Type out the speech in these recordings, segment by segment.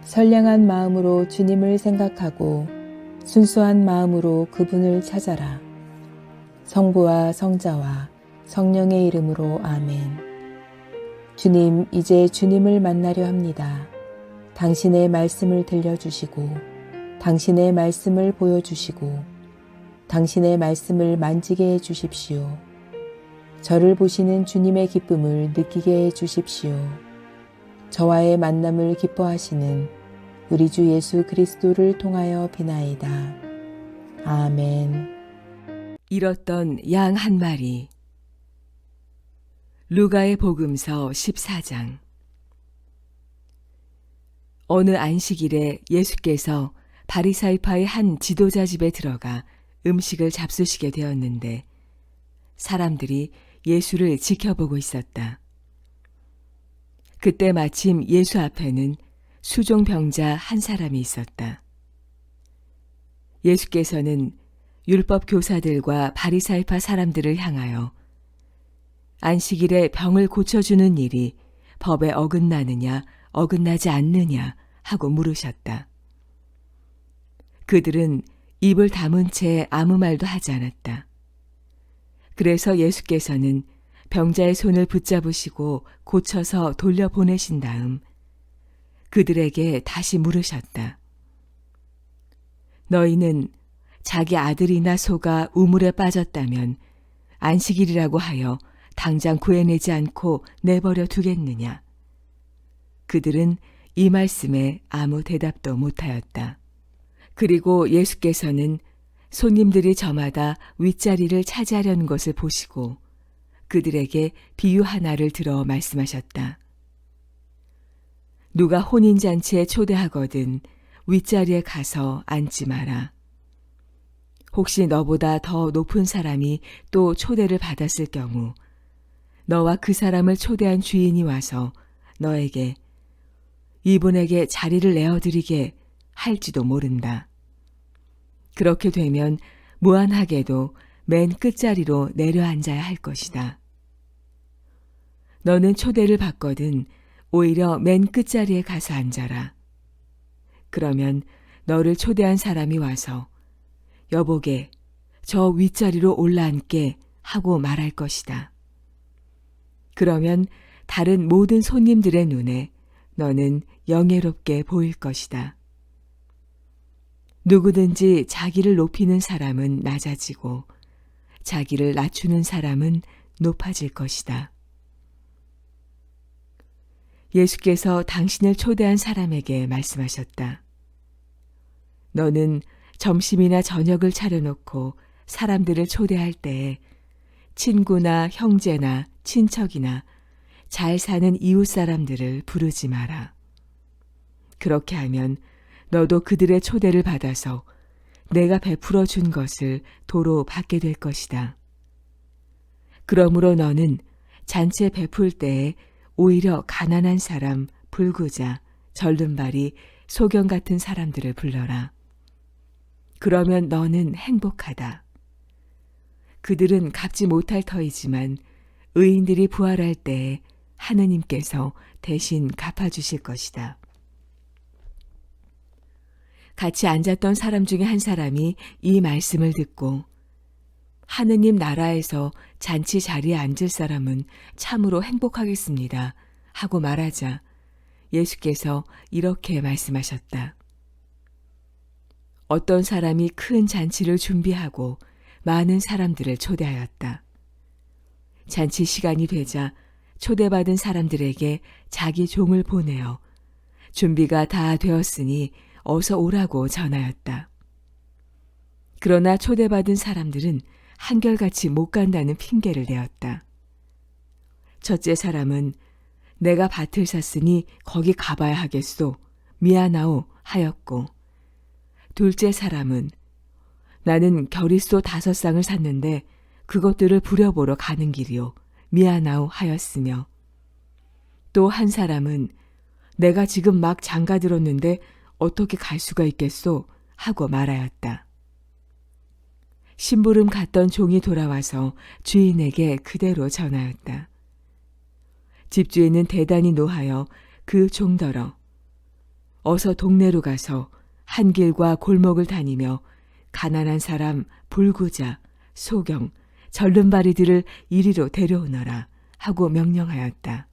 선량한 마음으로 주님을 생각하고 순수한 마음으로 그분을 찾아라. 성부와 성자와 성령의 이름으로 아멘. 주님, 이제 주님을 만나려 합니다. 당신의 말씀을 들려주시고 당신의 말씀을 보여주시고 당신의 말씀을 만지게 해주십시오. 저를 보시는 주님의 기쁨을 느끼게 해주십시오. 저와의 만남을 기뻐하시는 우리 주 예수 그리스도를 통하여 비나이다. 아멘. 잃었던 양 한 마리. 루가의 복음서 14장. 어느 안식일에 예수께서 바리사이파의 한 지도자 집에 들어가 음식을 잡수시게 되었는데 사람들이 예수를 지켜보고 있었다. 그때 마침 예수 앞에는 수종병자 한 사람이 있었다. 예수께서는 율법 교사들과 바리사이파 사람들을 향하여 안식일에 병을 고쳐주는 일이 법에 어긋나느냐 어긋나지 않느냐 하고 물으셨다. 그들은 입을 다문 채 아무 말도 하지 않았다. 그래서 예수께서는 병자의 손을 붙잡으시고 고쳐서 돌려보내신 다음 그들에게 다시 물으셨다. 너희는 자기 아들이나 소가 우물에 빠졌다면 안식일이라고 하여 당장 구해내지 않고 내버려 두겠느냐? 그들은 이 말씀에 아무 대답도 못하였다. 그리고 예수께서는 손님들이 저마다 윗자리를 차지하려는 것을 보시고 그들에게 비유 하나를 들어 말씀하셨다. 누가 혼인잔치에 초대하거든 윗자리에 가서 앉지 마라. 혹시 너보다 더 높은 사람이 또 초대를 받았을 경우 너와 그 사람을 초대한 주인이 와서 너에게 이분에게 자리를 내어드리게 할지도 모른다. 그렇게 되면 무한하게도 맨 끝자리로 내려앉아야 할 것이다. 너는 초대를 받거든 오히려 맨 끝자리에 가서 앉아라. 그러면 너를 초대한 사람이 와서 여보게 저 윗자리로 올라앉게 하고 말할 것이다. 그러면 다른 모든 손님들의 눈에 너는 영예롭게 보일 것이다. 누구든지 자기를 높이는 사람은 낮아지고 자기를 낮추는 사람은 높아질 것이다. 예수께서 당신을 초대한 사람에게 말씀하셨다. 너는 점심이나 저녁을 차려놓고 사람들을 초대할 때에 친구나 형제나 친척이나 잘 사는 이웃 사람들을 부르지 마라. 그렇게 하면 너도 그들의 초대를 받아서 내가 베풀어 준 것을 도로 받게 될 것이다. 그러므로 너는 잔치에 베풀 때에 오히려 가난한 사람, 불구자, 절름발이, 소경 같은 사람들을 불러라. 그러면 너는 행복하다. 그들은 갚지 못할 터이지만 의인들이 부활할 때에 하느님께서 대신 갚아주실 것이다. 같이 앉았던 사람 중에 한 사람이 이 말씀을 듣고 하느님 나라에서 잔치 자리에 앉을 사람은 참으로 행복하겠습니다 하고 말하자 예수께서 이렇게 말씀하셨다. 어떤 사람이 큰 잔치를 준비하고 많은 사람들을 초대하였다. 잔치 시간이 되자 초대받은 사람들에게 자기 종을 보내어 준비가 다 되었으니 어서 오라고 전하였다. 그러나 초대받은 사람들은 한결같이 못 간다는 핑계를 대었다. 첫째 사람은 내가 밭을 샀으니 거기 가봐야 하겠소. 미안하오 하였고 둘째 사람은 나는 겨릿소 5쌍을 샀는데 그것들을 부려보러 가는 길이요. 미안하오 하였으며 또 한 사람은 내가 지금 막 장가 들었는데 어떻게 갈 수가 있겠소 하고 말하였다. 심부름 갔던 종이 돌아와서 주인에게 그대로 전하였다. 집주인은 대단히 노하여 그 종더러 어서 동네로 가서 한 길과 골목을 다니며 가난한 사람, 불구자, 소경, 절름발이들을 이리로 데려오너라 하고 명령하였다.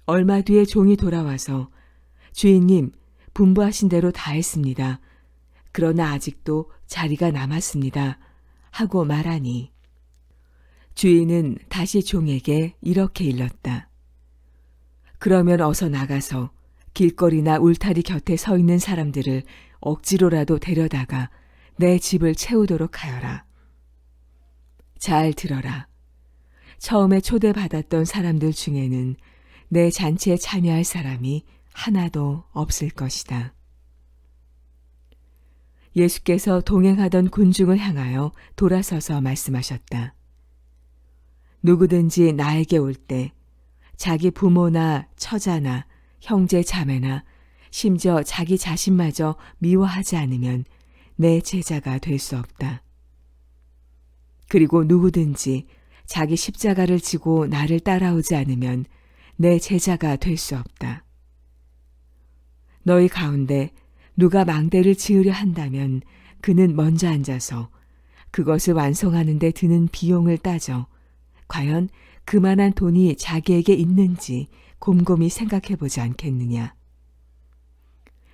얼마 뒤에 종이 돌아와서 주인님, 분부하신 대로 다 했습니다. 그러나 아직도 자리가 남았습니다. 하고 말하니 주인은 다시 종에게 이렇게 일렀다. 그러면 어서 나가서 길거리나 울타리 곁에 서 있는 사람들을 억지로라도 데려다가 내 집을 채우도록 하여라. 잘 들어라. 처음에 초대받았던 사람들 중에는 내 잔치에 참여할 사람이 하나도 없을 것이다. 예수께서 동행하던 군중을 향하여 돌아서서 말씀하셨다. 누구든지 나에게 올 때 자기 부모나 처자나 형제 자매나 심지어 자기 자신마저 미워하지 않으면 내 제자가 될 수 없다. 그리고 누구든지 자기 십자가를 지고 나를 따라오지 않으면 내 제자가 될 수 없다. 너희 가운데 누가 망대를 지으려 한다면 그는 먼저 앉아서 그것을 완성하는 데 드는 비용을 따져 과연 그만한 돈이 자기에게 있는지 곰곰이 생각해 보지 않겠느냐.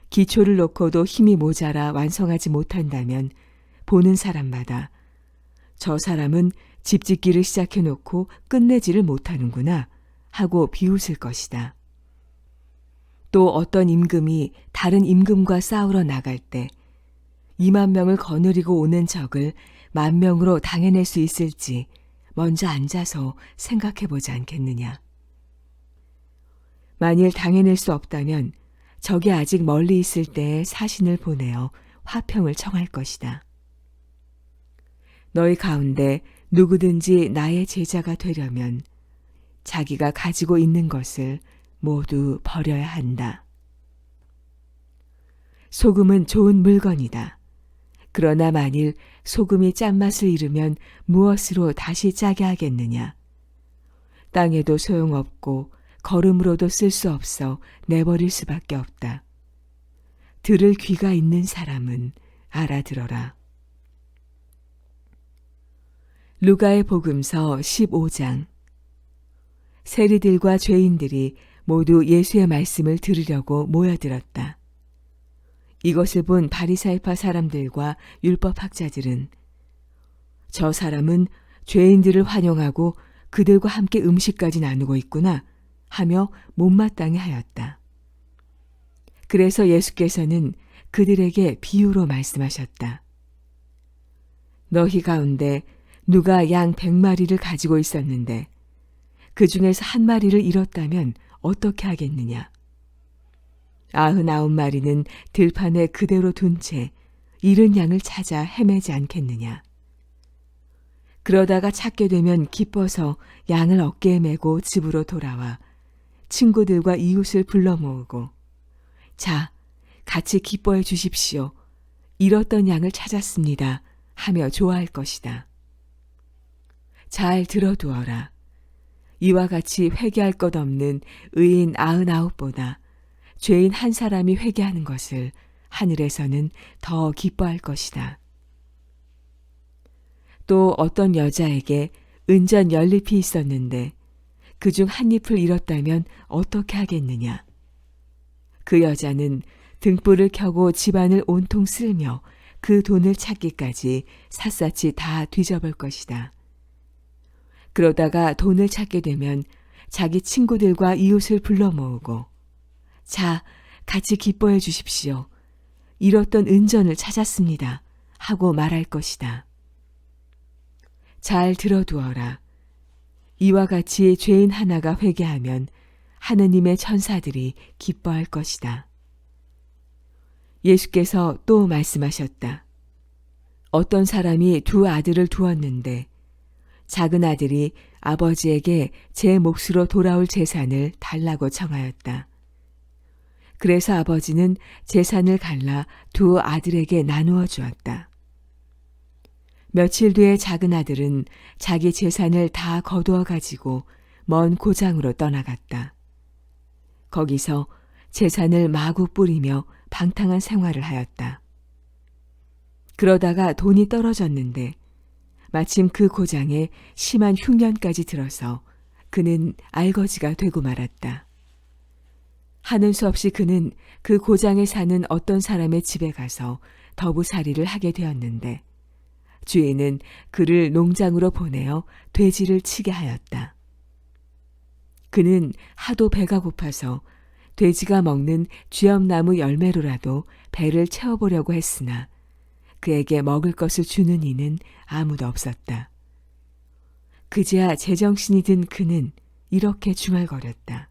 기초를 놓고도 힘이 모자라 완성하지 못한다면 보는 사람마다 저 사람은 집 짓기를 시작해 놓고 끝내지를 못하는구나 하고 비웃을 것이다. 또 어떤 임금이 다른 임금과 싸우러 나갈 때 2만 명을 거느리고 오는 적을 10,000명으로 당해낼 수 있을지 먼저 앉아서 생각해 보지 않겠느냐. 만일 당해낼 수 없다면 적이 아직 멀리 있을 때에 사신을 보내어 화평을 청할 것이다. 너희 가운데 누구든지 나의 제자가 되려면 자기가 가지고 있는 것을 모두 버려야 한다. 소금은 좋은 물건이다. 그러나 만일 소금이 짠맛을 잃으면 무엇으로 다시 짜게 하겠느냐. 땅에도 소용없고 거름으로도 쓸 수 없어 내버릴 수밖에 없다. 들을 귀가 있는 사람은 알아들어라. 루가의 복음서 15장. 세리들과 죄인들이 모두 예수의 말씀을 들으려고 모여들었다. 이것을 본 바리사이파 사람들과 율법학자들은 저 사람은 죄인들을 환영하고 그들과 함께 음식까지 나누고 있구나 하며 못마땅해 하였다. 그래서 예수께서는 그들에게 비유로 말씀하셨다. 너희 가운데 누가 양 100마리를 가지고 있었는데 그 중에서 한 마리를 잃었다면 어떻게 하겠느냐? 99마리는 들판에 그대로 둔 채 잃은 양을 찾아 헤매지 않겠느냐? 그러다가 찾게 되면 기뻐서 양을 어깨에 메고 집으로 돌아와 친구들과 이웃을 불러 모으고 자, 같이 기뻐해 주십시오. 잃었던 양을 찾았습니다. 하며 좋아할 것이다. 잘 들어두어라. 이와 같이 회개할 것 없는 의인 99보다 죄인 한 사람이 회개하는 것을 하늘에서는 더 기뻐할 것이다. 또 어떤 여자에게 은전 10잎이 있었는데 그중 한 잎을 잃었다면 어떻게 하겠느냐. 그 여자는 등불을 켜고 집안을 온통 쓸며 그 돈을 찾기까지 샅샅이 다 뒤져볼 것이다. 그러다가 돈을 찾게 되면 자기 친구들과 이웃을 불러 모으고 자, 같이 기뻐해 주십시오. 잃었던 은전을 찾았습니다. 하고 말할 것이다. 잘 들어두어라. 이와 같이 죄인 하나가 회개하면 하느님의 천사들이 기뻐할 것이다. 예수께서 또 말씀하셨다. 어떤 사람이 2 아들을 두었는데 작은 아들이 아버지에게 제 몫으로 돌아올 재산을 달라고 청하였다. 그래서 아버지는 재산을 갈라 2 아들에게 나누어 주었다. 며칠 뒤에 작은 아들은 자기 재산을 다 거두어 가지고 먼 고장으로 떠나갔다. 거기서 재산을 마구 뿌리며 방탕한 생활을 하였다. 그러다가 돈이 떨어졌는데 마침 그 고장에 심한 흉년까지 들어서 그는 알거지가 되고 말았다. 하는 수 없이 그는 그 고장에 사는 어떤 사람의 집에 가서 더부살이를 하게 되었는데 주인은 그를 농장으로 보내어 돼지를 치게 하였다. 그는 하도 배가 고파서 돼지가 먹는 쥐엄나무 열매로라도 배를 채워보려고 했으나 그에게 먹을 것을 주는 이는 아무도 없었다. 그제야 제정신이 든 그는 이렇게 중얼거렸다.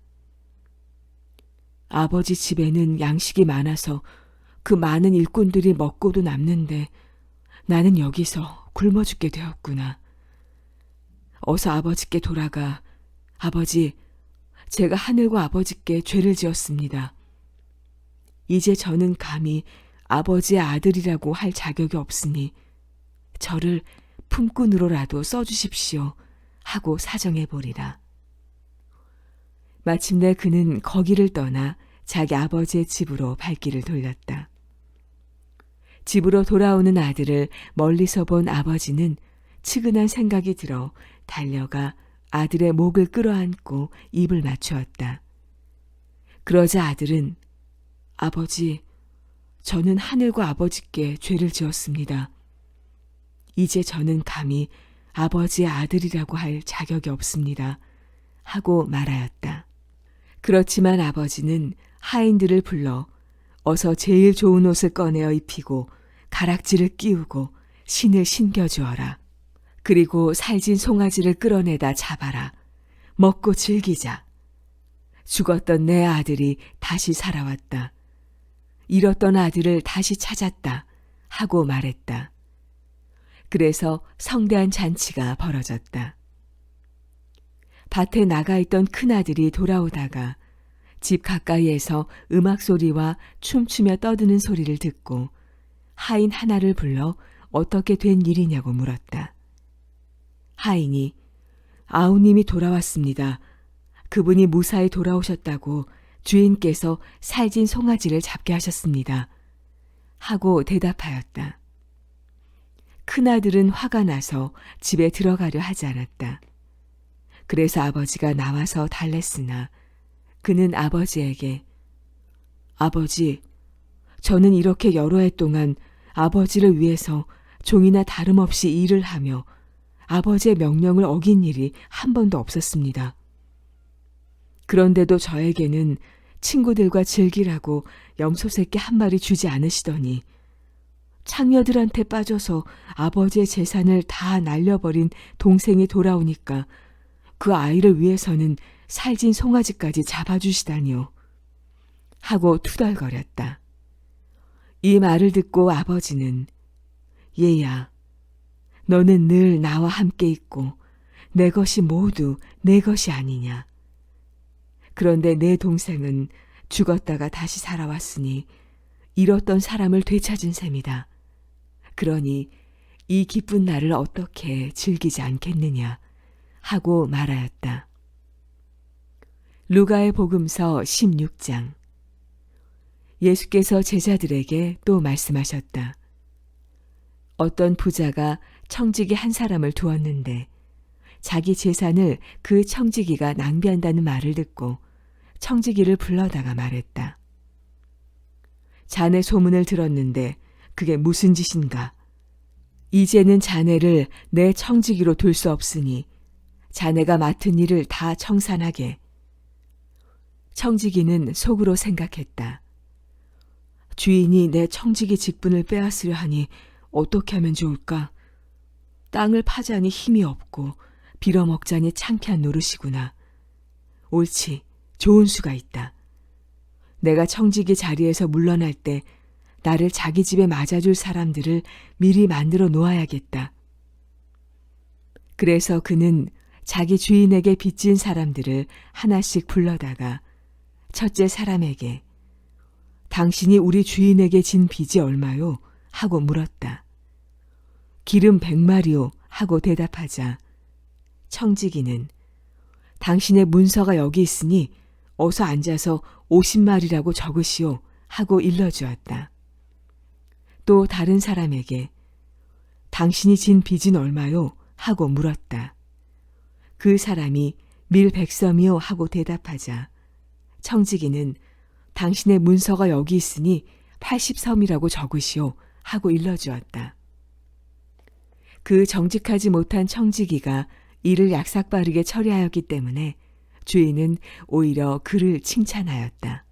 아버지 집에는 양식이 많아서 그 많은 일꾼들이 먹고도 남는데 나는 여기서 굶어 죽게 되었구나. 어서 아버지께 돌아가. 아버지, 제가 하늘과 아버지께 죄를 지었습니다. 이제 저는 감히 아버지의 아들이라고 할 자격이 없으니 저를 품꾼으로라도 써주십시오 하고 사정해 보리라. 마침내 그는 거기를 떠나 자기 아버지의 집으로 발길을 돌렸다. 집으로 돌아오는 아들을 멀리서 본 아버지는 측은한 생각이 들어 달려가 아들의 목을 끌어안고 입을 맞추었다. 그러자 아들은 아버지, 저는 하늘과 아버지께 죄를 지었습니다. 이제 저는 감히 아버지의 아들이라고 할 자격이 없습니다. 하고 말하였다. 그렇지만 아버지는 하인들을 불러 어서 제일 좋은 옷을 꺼내어 입히고 가락지를 끼우고 신을 신겨주어라. 그리고 살진 송아지를 끌어내다 잡아라. 먹고 즐기자. 죽었던 내 아들이 다시 살아왔다. 잃었던 아들을 다시 찾았다. 하고 말했다. 그래서 성대한 잔치가 벌어졌다. 밭에 나가 있던 큰아들이 돌아오다가 집 가까이에서 음악 소리와 춤추며 떠드는 소리를 듣고 하인 하나를 불러 어떻게 된 일이냐고 물었다. 하인이 아우님이 돌아왔습니다. 그분이 무사히 돌아오셨다고 주인께서 살진 송아지를 잡게 하셨습니다. 하고 대답하였다. 큰아들은 화가 나서 집에 들어가려 하지 않았다. 그래서 아버지가 나와서 달랬으나 그는 아버지에게 아버지, 저는 이렇게 여러 해 동안 아버지를 위해서 종이나 다름없이 일을 하며 아버지의 명령을 어긴 일이 한 번도 없었습니다. 그런데도 저에게는 친구들과 즐기라고 염소새끼 한 마리 주지 않으시더니 창녀들한테 빠져서 아버지의 재산을 다 날려버린 동생이 돌아오니까 그 아이를 위해서는 살진 송아지까지 잡아주시다니요. 하고 투덜거렸다. 이 말을 듣고 아버지는 얘야, 너는 늘 나와 함께 있고 내 것이 모두 내 것이 아니냐. 그런데 내 동생은 죽었다가 다시 살아왔으니 잃었던 사람을 되찾은 셈이다. 그러니 이 기쁜 날을 어떻게 즐기지 않겠느냐 하고 말하였다. 루가의 복음서 16장. 예수께서 제자들에게 또 말씀하셨다. 어떤 부자가 청지기 한 사람을 두었는데 자기 재산을 그 청지기가 낭비한다는 말을 듣고 청지기를 불러다가 말했다. 자네 소문을 들었는데 그게 무슨 짓인가? 이제는 자네를 내 청지기로 둘 수 없으니 자네가 맡은 일을 다 청산하게. 청지기는 속으로 생각했다. 주인이 내 청지기 직분을 빼앗으려 하니 어떻게 하면 좋을까? 땅을 파자니 힘이 없고 빌어먹자니 창피한 노릇이구나. 옳지, 좋은 수가 있다. 내가 청지기 자리에서 물러날 때 나를 자기 집에 맞아줄 사람들을 미리 만들어 놓아야겠다. 그래서 그는 자기 주인에게 빚진 사람들을 하나씩 불러다가 첫째 사람에게 당신이 우리 주인에게 진 빚이 얼마요? 하고 물었다. 기름 100마리요 하고 대답하자 청지기는 당신의 문서가 여기 있으니 어서 앉아서 50마리라고 적으시오 하고 일러주었다. 또 다른 사람에게 당신이 진 빚은 얼마요? 하고 물었다. 그 사람이 밀 100섬이요 하고 대답하자 청지기는 당신의 문서가 여기 있으니 80섬이라고 적으시오 하고 일러주었다. 그 정직하지 못한 청지기가 이를 약삭빠르게 처리하였기 때문에 주인은 오히려 그를 칭찬하였다.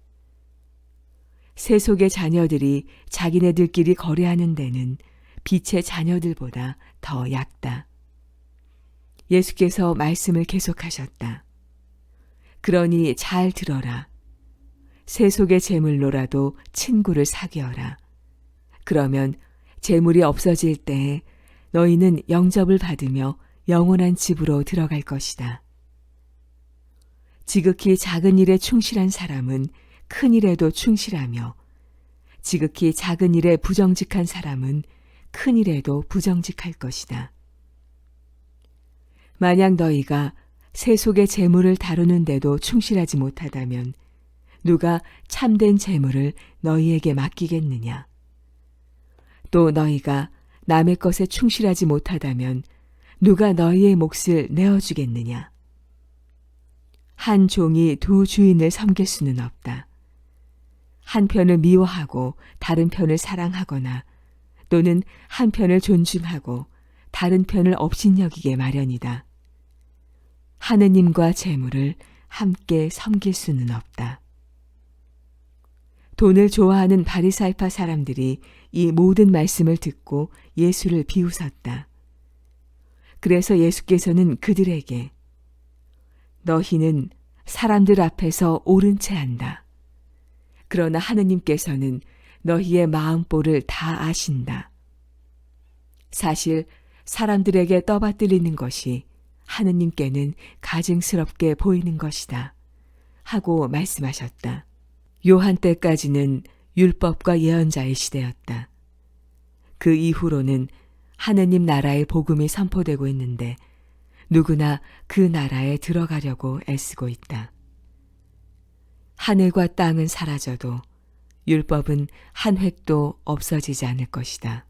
세속의 자녀들이 자기네들끼리 거래하는 데는 빛의 자녀들보다 더 얕다. 예수께서 말씀을 계속하셨다. 그러니 잘 들어라. 세속의 재물로라도 친구를 사귀어라. 그러면 재물이 없어질 때에 너희는 영접을 받으며 영원한 집으로 들어갈 것이다. 지극히 작은 일에 충실한 사람은 큰 일에도 충실하며 지극히 작은 일에 부정직한 사람은 큰 일에도 부정직할 것이다. 만약 너희가 세속의 재물을 다루는데도 충실하지 못하다면 누가 참된 재물을 너희에게 맡기겠느냐? 또 너희가 남의 것에 충실하지 못하다면 누가 너희의 몫을 내어주겠느냐? 한 종이 두 주인을 섬길 수는 없다. 한 편을 미워하고 다른 편을 사랑하거나 또는 한 편을 존중하고 다른 편을 업신여기게 마련이다. 하느님과 재물을 함께 섬길 수는 없다. 돈을 좋아하는 바리사이파 사람들이 이 모든 말씀을 듣고 예수를 비웃었다. 그래서 예수께서는 그들에게 너희는 사람들 앞에서 옳은 채 한다. 그러나 하느님께서는 너희의 마음보를 다 아신다. 사실 사람들에게 떠받들리는 것이 하느님께는 가증스럽게 보이는 것이다. 하고 말씀하셨다. 요한 때까지는 율법과 예언자의 시대였다. 그 이후로는 하느님 나라의 복음이 선포되고 있는데 누구나 그 나라에 들어가려고 애쓰고 있다. 하늘과 땅은 사라져도 율법은 한 획도 없어지지 않을 것이다.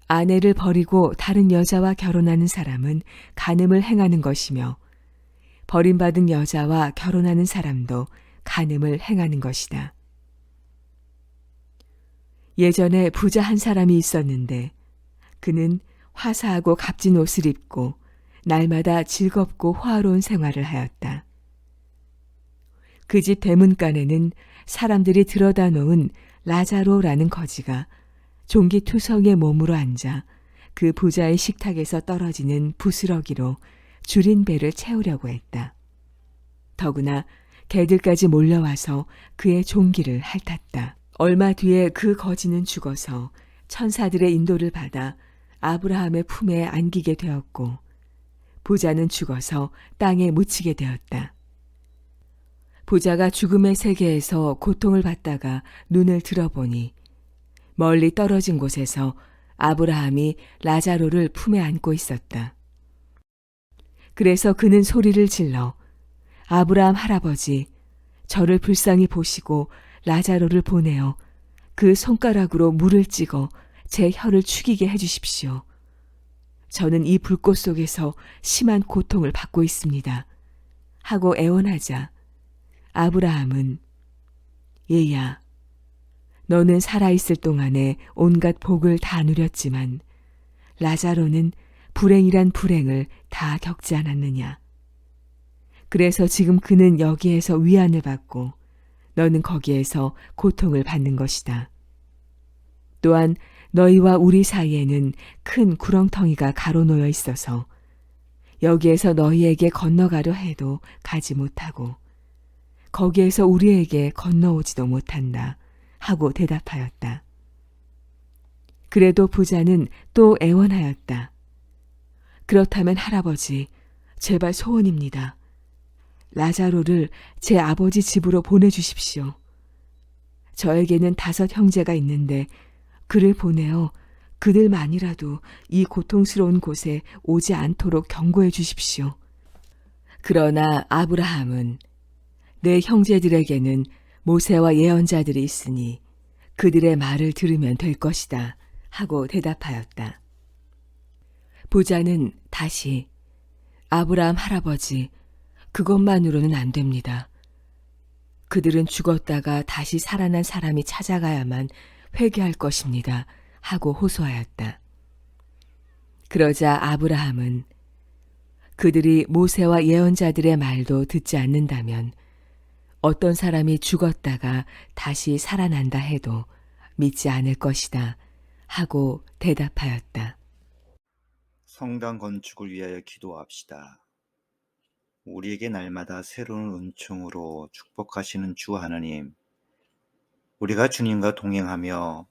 아내를 버리고 다른 여자와 결혼하는 사람은 간음을 행하는 것이며 버림받은 여자와 결혼하는 사람도 간음을 행하는 것이다. 예전에 부자 한 사람이 있었는데 그는 화사하고 값진 옷을 입고 날마다 즐겁고 화로운 생활을 하였다. 그 집 대문간에는 사람들이 들여다 놓은 라자로라는 거지가 종기투성이의 몸으로 앉아 그 부자의 식탁에서 떨어지는 부스러기로 줄인 배를 채우려고 했다. 더구나 개들까지 몰려와서 그의 종기를 핥았다. 얼마 뒤에 그 거지는 죽어서 천사들의 인도를 받아 아브라함의 품에 안기게 되었고 부자는 죽어서 땅에 묻히게 되었다. 부자가 죽음의 세계에서 고통을 받다가 눈을 들어보니 멀리 떨어진 곳에서 아브라함이 라자로를 품에 안고 있었다. 그래서 그는 소리를 질러 아브라함 할아버지, 저를 불쌍히 보시고 라자로를 보내어 그 손가락으로 물을 찍어 제 혀를 축이게 해주십시오. 저는 이 불꽃 속에서 심한 고통을 받고 있습니다. 하고 애원하자 아브라함은 얘야, 너는 살아있을 동안에 온갖 복을 다 누렸지만 라자로는 불행이란 불행을 다 겪지 않았느냐. 그래서 지금 그는 여기에서 위안을 받고 너는 거기에서 고통을 받는 것이다. 또한 너희와 우리 사이에는 큰 구렁텅이가 가로놓여 있어서 여기에서 너희에게 건너가려 해도 가지 못하고 거기에서 우리에게 건너오지도 못한다. 하고 대답하였다. 그래도 부자는 또 애원하였다. 그렇다면 할아버지, 제발 소원입니다. 라자로를 제 아버지 집으로 보내주십시오. 저에게는 5 형제가 있는데 그를 보내어 그들만이라도 이 고통스러운 곳에 오지 않도록 경고해 주십시오. 그러나 아브라함은 내 형제들에게는 모세와 예언자들이 있으니 그들의 말을 들으면 될 것이다 하고 대답하였다. 부자는 다시 아브라함 할아버지, 그것만으로는 안 됩니다. 그들은 죽었다가 다시 살아난 사람이 찾아가야만 회개할 것입니다 하고 호소하였다. 그러자 아브라함은 그들이 모세와 예언자들의 말도 듣지 않는다면 어떤 사람이 죽었다가 다시 살아난다 해도 믿지 않을 것이다 하고 대답하였다. 성당 건축을 위하여 기도합시다. 우리에게 날마다 새로운 은총으로 축복하시는 주 하나님, 우리가 주님과 동행하며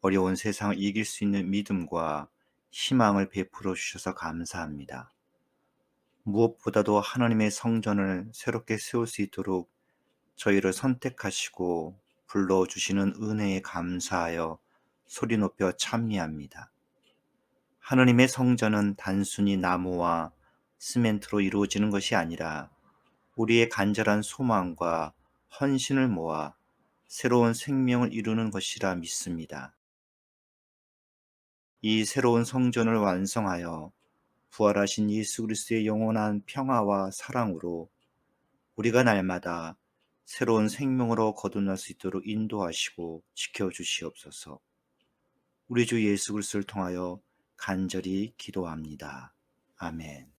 어려운 세상을 이길 수 있는 믿음과 희망을 베풀어 주셔서 감사합니다. 무엇보다도 하나님의 성전을 새롭게 세울 수 있도록 저희를 선택하시고 불러주시는 은혜에 감사하여 소리 높여 찬미합니다. 하나님의 성전은 단순히 나무와 시멘트로 이루어지는 것이 아니라 우리의 간절한 소망과 헌신을 모아 새로운 생명을 이루는 것이라 믿습니다. 이 새로운 성전을 완성하여 부활하신 예수 그리스도의 영원한 평화와 사랑으로 우리가 날마다 새로운 생명으로 거듭날 수 있도록 인도하시고 지켜주시옵소서. 우리 주 예수 그리스도를 통하여 간절히 기도합니다. 아멘.